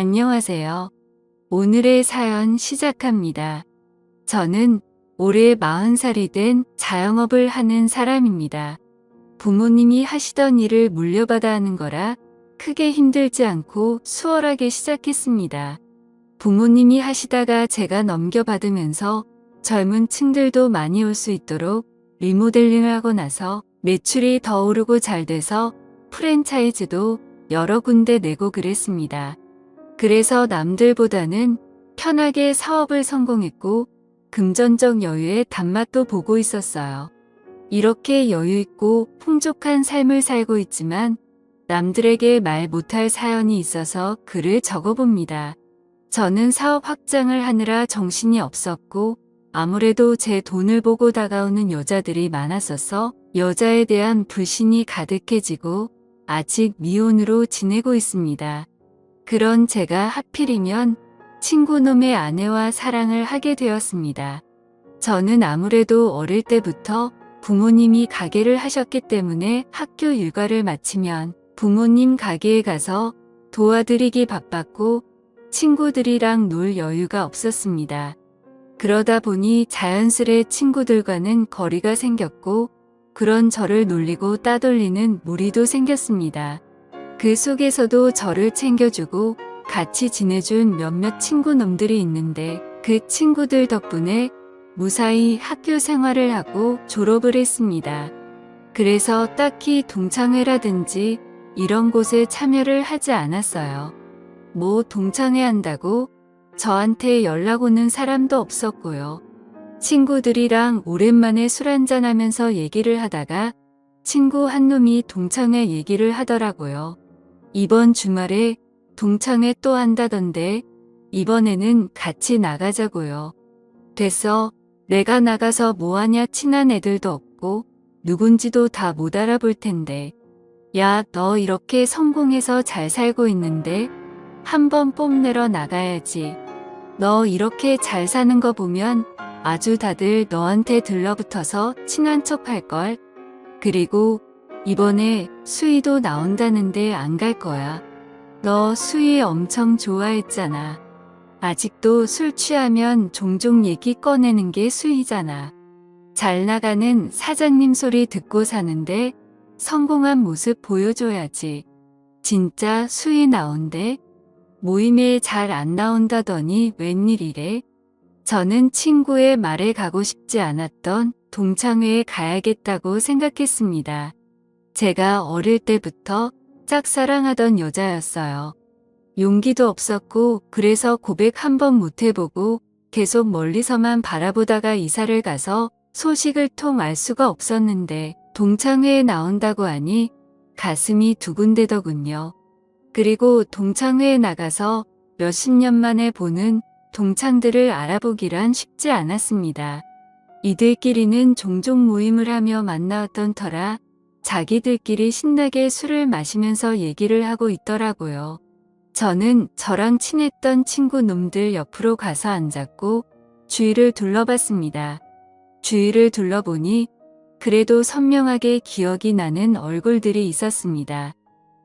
안녕하세요. 오늘의 사연 시작합니다. 저는 올해 40살이 된 자영업을 하는 사람입니다. 부모님이 하시던 일을 물려받아 하는 거라 크게 힘들지 않고 수월하게 시작했습니다. 부모님이 하시다가 제가 넘겨받으면서 젊은 층들도 많이 올 수 있도록 리모델링을 하고 나서 매출이 더 오르고 잘 돼서 프랜차이즈도 여러 군데 내고 그랬습니다. 그래서 남들보다는 편하게 사업을 성공했고 금전적 여유의 단맛도 보고 있었어요. 이렇게 여유있고 풍족한 삶을 살고 있지만 남들에게 말 못할 사연이 있어서 글을 적어봅니다. 저는 사업 확장을 하느라 정신이 없었고 아무래도 제 돈을 보고 다가오는 여자들이 많았어서 여자에 대한 불신이 가득해지고 아직 미혼으로 지내고 있습니다. 그런 제가 하필이면 친구놈의 아내와 사랑을 하게 되었습니다. 저는 아무래도 어릴 때부터 부모님이 가게를 하셨기 때문에 학교 일과를 마치면 부모님 가게에 가서 도와드리기 바빴고 친구들이랑 놀 여유가 없었습니다. 그러다 보니 자연스레 친구들과는 거리가 생겼고 그런 저를 놀리고 따돌리는 무리도 생겼습니다. 그 속에서도 저를 챙겨주고 같이 지내준 몇몇 친구놈들이 있는데 그 친구들 덕분에 무사히 학교 생활을 하고 졸업을 했습니다. 그래서 딱히 동창회라든지 이런 곳에 참여를 하지 않았어요. 뭐 동창회 한다고 저한테 연락 오는 사람도 없었고요. 친구들이랑 오랜만에 술 한잔하면서 얘기를 하다가 친구 한 놈이 동창회 얘기를 하더라고요. 이번 주말에 동창회 또 한다던데 이번에는 같이 나가자고요. 됐어. 내가 나가서 뭐하냐, 친한 애들도 없고 누군지도 다 못 알아볼 텐데. 야, 너 이렇게 성공해서 잘 살고 있는데 한번 뽐내러 나가야지. 너 이렇게 잘 사는 거 보면 아주 다들 너한테 들러붙어서 친한 척 할걸. 그리고 이번에 수희도 나온다는데 안 갈 거야. 너 수희 엄청 좋아했잖아. 아직도 술 취하면 종종 얘기 꺼내는 게 수희잖아. 잘 나가는 사장님 소리 듣고 사는데 성공한 모습 보여줘야지. 진짜 수희 나온대? 모임에 잘 안 나온다더니 웬일이래? 저는 친구의 말에 가고 싶지 않았던 동창회에 가야겠다고 생각했습니다. 제가 어릴 때부터 짝사랑하던 여자였어요. 용기도 없었고 그래서 고백 한번 못 해보고 계속 멀리서만 바라보다가 이사를 가서 소식을 통 알 수가 없었는데 동창회에 나온다고 하니 가슴이 두근대더군요. 그리고 동창회에 나가서 몇십 년 만에 보는 동창들을 알아보기란 쉽지 않았습니다. 이들끼리는 종종 모임을 하며 만나왔던 터라 자기들끼리 신나게 술을 마시면서 얘기를 하고 있더라고요. 저는 저랑 친했던 친구 놈들 옆으로 가서 앉았고 주위를 둘러봤습니다. 주위를 둘러보니 그래도 선명하게 기억이 나는 얼굴들이 있었습니다.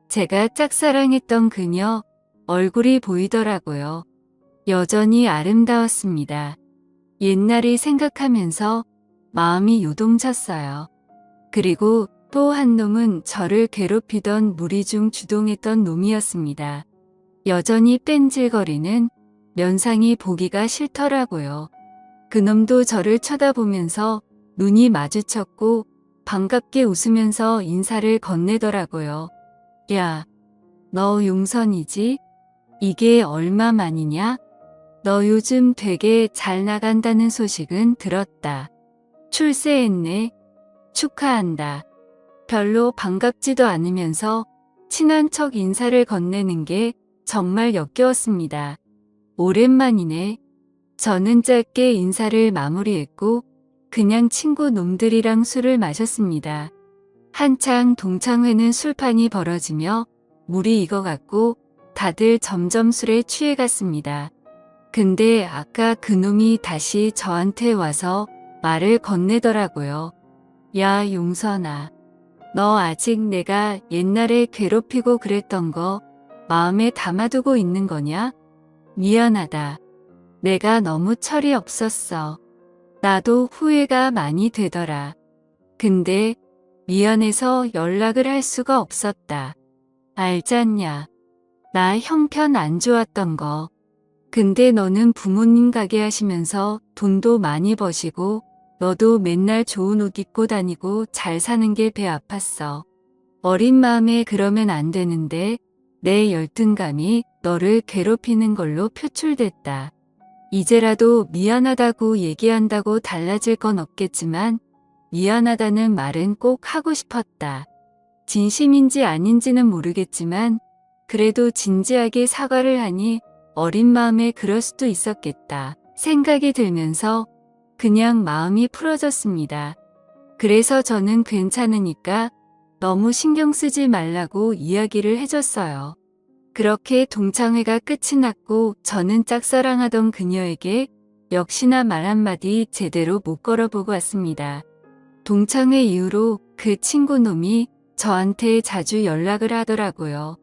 제가 짝사랑했던 그녀 얼굴이 보이더라고요. 여전히 아름다웠습니다. 옛날이 생각하면서 마음이 요동쳤어요. 그리고 또 한 놈은 저를 괴롭히던 무리 중 주동했던 놈이었습니다. 여전히 뺀질거리는 면상이 보기가 싫더라고요. 그놈도 저를 쳐다보면서 눈이 마주쳤고 반갑게 웃으면서 인사를 건네더라고요. 야, 너 용선이지? 이게 얼마만이냐? 너 요즘 되게 잘 나간다는 소식은 들었다. 출세했네. 축하한다. 별로 반갑지도 않으면서 친한 척 인사를 건네는 게 정말 역겨웠습니다. 오랜만이네. 저는 짧게 인사를 마무리했고 그냥 친구 놈들이랑 술을 마셨습니다. 한창 동창회는 술판이 벌어지며 물이 익어갔고 다들 점점 술에 취해갔습니다. 근데 아까 그놈이 다시 저한테 와서 말을 건네더라고요. 야, 용선아. 너 아직 내가 옛날에 괴롭히고 그랬던 거 마음에 담아두고 있는 거냐? 미안하다. 내가 너무 철이 없었어. 나도 후회가 많이 되더라. 근데 미안해서 연락을 할 수가 없었다. 알잖냐. 나 형편 안 좋았던 거. 근데 너는 부모님 가게 하시면서 돈도 많이 버시고 너도 맨날 좋은 옷 입고 다니고 잘 사는 게 배 아팠어. 어린 마음에 그러면 안 되는데 내 열등감이 너를 괴롭히는 걸로 표출됐다. 이제라도 미안하다고 얘기한다고 달라질 건 없겠지만 미안하다는 말은 꼭 하고 싶었다. 진심인지 아닌지는 모르겠지만 그래도 진지하게 사과를 하니 어린 마음에 그럴 수도 있었겠다 생각이 들면서 그냥 마음이 풀어졌습니다. 그래서 저는 괜찮으니까 너무 신경 쓰지 말라고 이야기를 해줬어요. 그렇게 동창회가 끝이 났고 저는 짝사랑하던 그녀에게 역시나 말 한마디 제대로 못 걸어보고 왔습니다. 동창회 이후로 그 친구놈이 저한테 자주 연락을 하더라고요.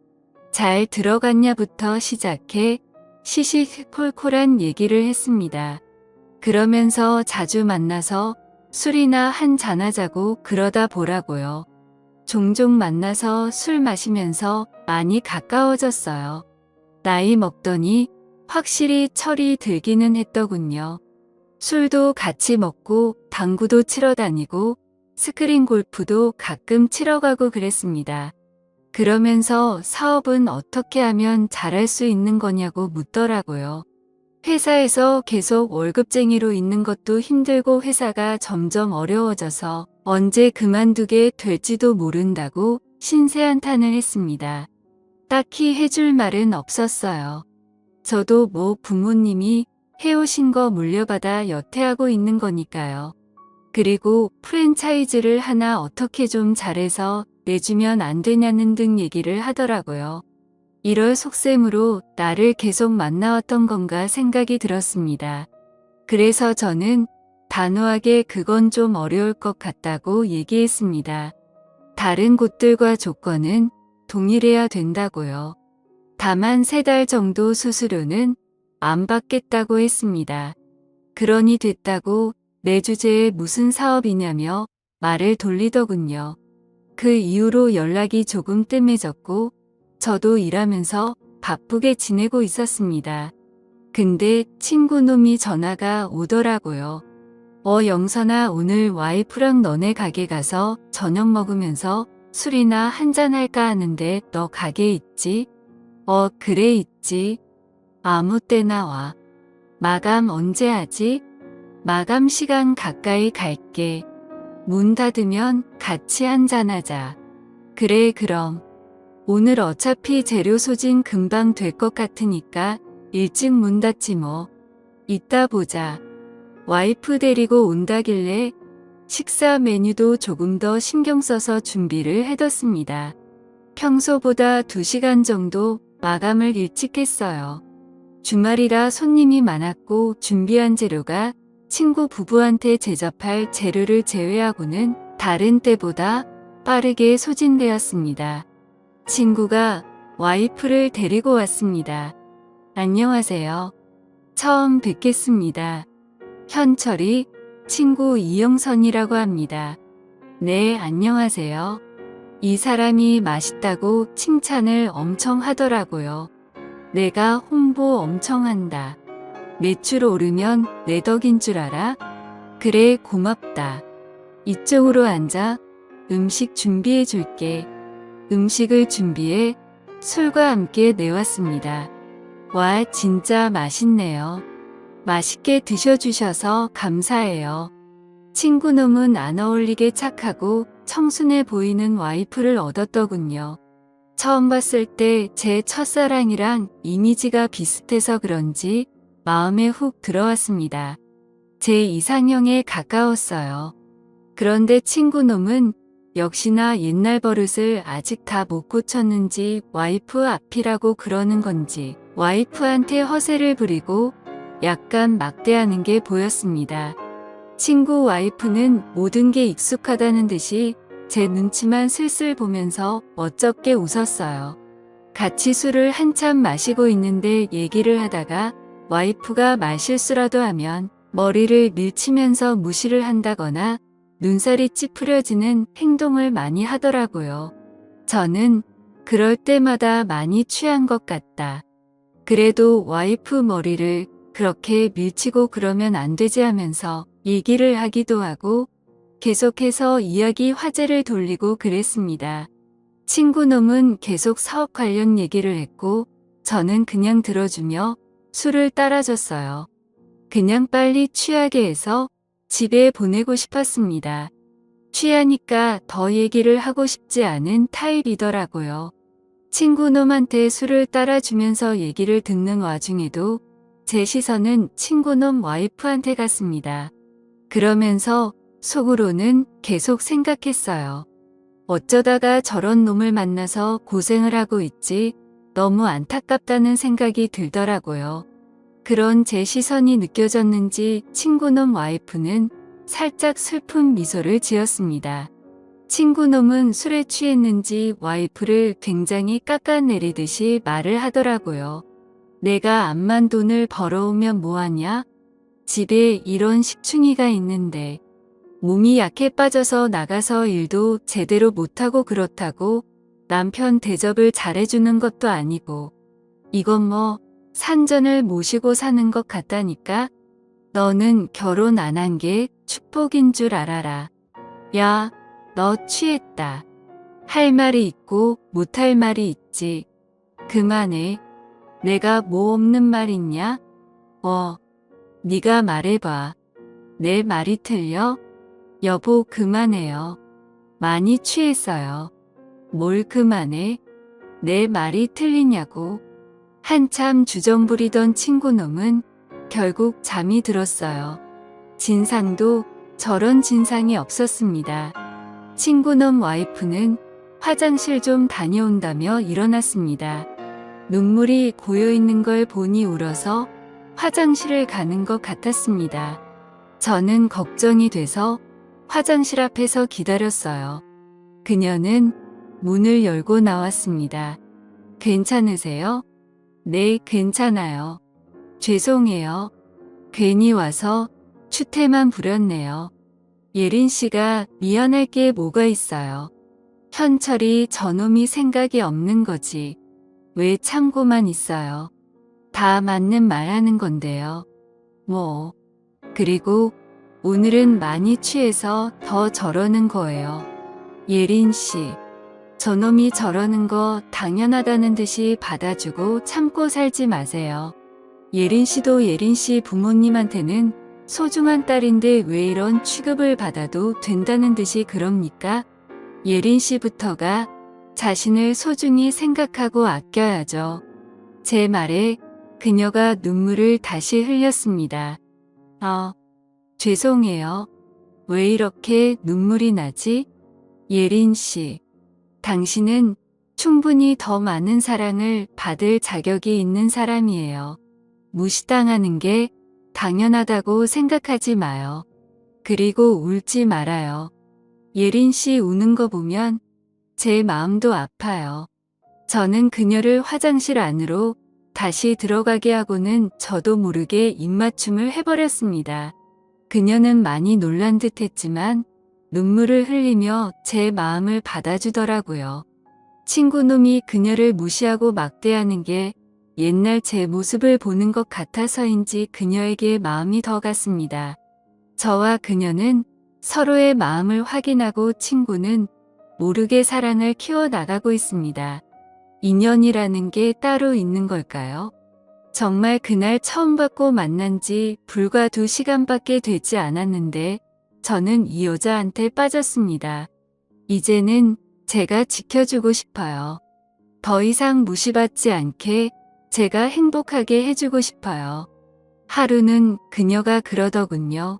잘 들어갔냐부터 시작해 시시콜콜한 얘기를 했습니다. 그러면서 자주 만나서 술이나 한잔하자고 그러다 보라고요. 종종 만나서 술 마시면서 많이 가까워졌어요. 나이 먹더니 확실히 철이 들기는 했더군요. 술도 같이 먹고 당구도 치러 다니고 스크린 골프도 가끔 치러 가고 그랬습니다. 그러면서 사업은 어떻게 하면 잘할 수 있는 거냐고 묻더라고요. 회사에서 계속 월급쟁이로 있는 것도 힘들고 회사가 점점 어려워져서 언제 그만두게 될지도 모른다고 신세한탄을 했습니다. 딱히 해줄 말은 없었어요. 저도 뭐 부모님이 해오신 거 물려받아 여태하고 있는 거니까요. 그리고 프랜차이즈를 하나 어떻게 좀 잘해서 내주면 안 되냐는 등 얘기를 하더라고요. 이럴 속셈으로 나를 계속 만나왔던 건가 생각이 들었습니다. 그래서 저는 단호하게 그건 좀 어려울 것 같다고 얘기했습니다. 다른 곳들과 조건은 동일해야 된다고요. 다만 3달 정도 수수료는 안 받겠다고 했습니다. 그러니 됐다고 내 주제에 무슨 사업이냐며 말을 돌리더군요. 그 이후로 연락이 조금 뜸해졌고 저도 일하면서 바쁘게 지내고 있었습니다. 근데 친구놈이 전화가 오더라고요. 영선아, 오늘 와이프랑 너네 가게 가서 저녁 먹으면서 술이나 한잔 할까 하는데 너 가게 있지? 그래 있지. 아무 때나 와. 마감 언제 하지? 마감 시간 가까이 갈게. 문 닫으면 같이 한잔하자. 그래 그럼. 오늘 어차피 재료 소진 금방 될 것 같으니까 일찍 문 닫지 뭐. 이따 보자. 와이프 데리고 온다길래 식사 메뉴도 조금 더 신경 써서 준비를 해뒀습니다. 평소보다 2시간 정도 마감을 일찍 했어요. 주말이라 손님이 많았고 준비한 재료가 친구 부부한테 제접할 재료를 제외하고는 다른 때보다 빠르게 소진되었습니다. 친구가 와이프를 데리고 왔습니다. 안녕하세요. 처음 뵙겠습니다. 현철이 친구 이영선이라고 합니다. 네, 안녕하세요. 이 사람이 맛있다고 칭찬을 엄청 하더라고요. 내가 홍보 엄청 한다. 매출 오르면 내 덕인 줄 알아? 그래, 고맙다. 이쪽으로 앉아. 음식 준비해 줄게. 음식을 준비해 술과 함께 내왔습니다. 와, 진짜 맛있네요. 맛있게 드셔주셔서 감사해요. 친구놈은 안 어울리게 착하고 청순해 보이는 와이프를 얻었더군요. 처음 봤을 때 제 첫사랑이랑 이미지가 비슷해서 그런지 마음에 훅 들어왔습니다. 제 이상형에 가까웠어요. 그런데 친구놈은 역시나 옛날 버릇을 아직 다 못 고쳤는지 와이프 앞이라고 그러는 건지 와이프한테 허세를 부리고 약간 막대하는 게 보였습니다. 친구 와이프는 모든 게 익숙하다는 듯이 제 눈치만 슬슬 보면서 멋쩍게 웃었어요. 같이 술을 한참 마시고 있는데 얘기를 하다가 와이프가 말실수라도 하면 머리를 밀치면서 무시를 한다거나 눈살이 찌푸려지는 행동을 많이 하더라고요. 저는 그럴 때마다 많이 취한 것 같다. 그래도 와이프 머리를 그렇게 밀치고 그러면 안 되지 하면서 얘기를 하기도 하고 계속해서 이야기 화제를 돌리고 그랬습니다. 친구놈은 계속 사업 관련 얘기를 했고 저는 그냥 들어주며 술을 따라줬어요. 그냥 빨리 취하게 해서 집에 보내고 싶었습니다. 취하니까 더 얘기를 하고 싶지 않은 타입이더라고요. 친구놈한테 술을 따라주면서 얘기를 듣는 와중에도 제 시선은 친구놈 와이프한테 갔습니다. 그러면서 속으로는 계속 생각했어요. 어쩌다가 저런 놈을 만나서 고생을 하고 있지 너무 안타깝다는 생각이 들더라고요. 그런 제 시선이 느껴졌는지 친구놈 와이프는 살짝 슬픈 미소를 지었습니다. 친구놈은 술에 취했는지 와이프를 굉장히 깎아내리듯이 말을 하더라고요. 내가 암만 돈을 벌어오면 뭐하냐? 집에 이런 식충이가 있는데 몸이 약해 빠져서 나가서 일도 제대로 못하고 그렇다고 남편 대접을 잘해주는 것도 아니고 이건 뭐 산전을 모시고 사는 것 같다니까? 너는 결혼 안 한 게 축복인 줄 알아라. 야, 너 취했다. 할 말이 있고 못할 말이 있지. 그만해. 내가 뭐 없는 말 있냐? 네가 말해봐. 내 말이 틀려? 여보 그만해요. 많이 취했어요. 뭘 그만해? 내 말이 틀리냐고. 한참 주정부리던 친구놈은 결국 잠이 들었어요. 진상도 저런 진상이 없었습니다. 친구놈 와이프는 화장실 좀 다녀온다며 일어났습니다. 눈물이 고여있는 걸 보니 울어서 화장실을 가는 것 같았습니다. 저는 걱정이 돼서 화장실 앞에서 기다렸어요. 그녀는 문을 열고 나왔습니다. 괜찮으세요? 네, 괜찮아요. 죄송해요. 괜히 와서 추태만 부렸네요. 예린 씨가 미안할 게 뭐가 있어요. 현철이 저놈이 생각이 없는 거지. 왜 참고만 있어요. 다 맞는 말 하는 건데요. 뭐. 그리고 오늘은 많이 취해서 더 저러는 거예요. 예린 씨. 저놈이 저러는 거 당연하다는 듯이 받아주고 참고 살지 마세요. 예린 씨도 예린 씨 부모님한테는 소중한 딸인데 왜 이런 취급을 받아도 된다는 듯이 그럽니까? 예린 씨부터가 자신을 소중히 생각하고 아껴야죠. 제 말에 그녀가 눈물을 다시 흘렸습니다. 죄송해요. 왜 이렇게 눈물이 나지? 예린 씨, 당신은 충분히 더 많은 사랑을 받을 자격이 있는 사람이에요. 무시당하는 게 당연하다고 생각하지 마요. 그리고 울지 말아요. 예린 씨 우는 거 보면 제 마음도 아파요. 저는 그녀를 화장실 안으로 다시 들어가게 하고는 저도 모르게 입맞춤을 해버렸습니다. 그녀는 많이 놀란 듯 했지만 눈물을 흘리며 제 마음을 받아주더라고요. 친구놈이 그녀를 무시하고 막대하는 게 옛날 제 모습을 보는 것 같아서인지 그녀에게 마음이 더 갔습니다. 저와 그녀는 서로의 마음을 확인하고 친구는 모르게 사랑을 키워나가고 있습니다. 인연이라는 게 따로 있는 걸까요? 정말 그날 처음 받고 만난 지 불과 2시간밖에 되지 않았는데 저는 이 여자한테 빠졌습니다. 이제는 제가 지켜주고 싶어요. 더 이상 무시받지 않게 제가 행복하게 해주고 싶어요. 하루는 그녀가 그러더군요.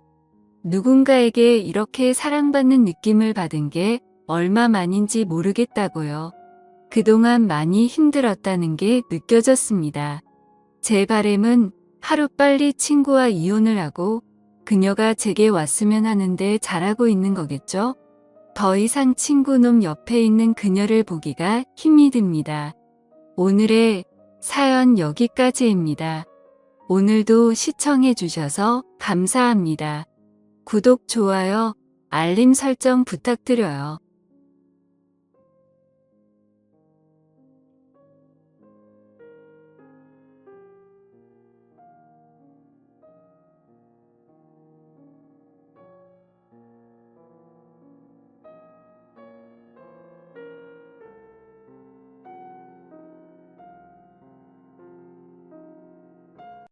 누군가에게 이렇게 사랑받는 느낌을 받은 게 얼마만인지 모르겠다고요. 그동안 많이 힘들었다는 게 느껴졌습니다. 제 바람은 하루빨리 친구와 이혼을 하고 그녀가 제게 왔으면 하는데 잘하고 있는 거겠죠? 더 이상 친구놈 옆에 있는 그녀를 보기가 힘이 듭니다. 오늘의 사연 여기까지입니다. 오늘도 시청해 주셔서 감사합니다. 구독, 좋아요, 알림 설정 부탁드려요.